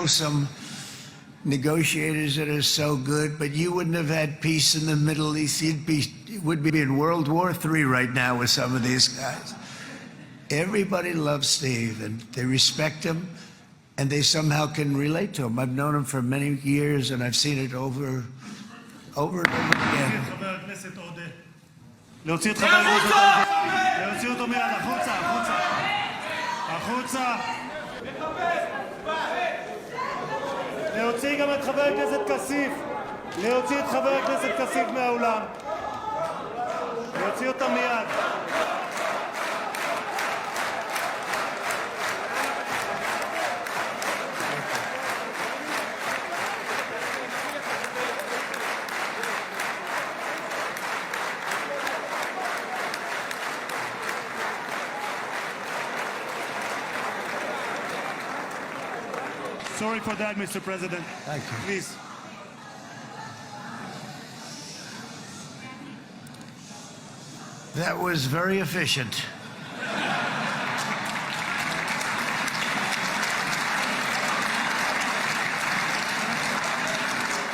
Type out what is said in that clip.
some negotiators that are so good, but you wouldn't have had peace in the Middle East. You would be in World War III right now with some of these guys. Everybody loves Steve, and they respect him, and they somehow can relate to him. I've known him for many years, and I've seen it over and over again. להוציא את חבר הכנסת עודה. להוציא אותו מיד, החוצה, החוצה. החוצה. להוציא גם את חבר הכנסת כסיף. להוציא את חבר הכנסת כסיף מהאולם. להוציא אותם מיד. Sorry for that, Mr. President. Thank you. Please. That was very efficient.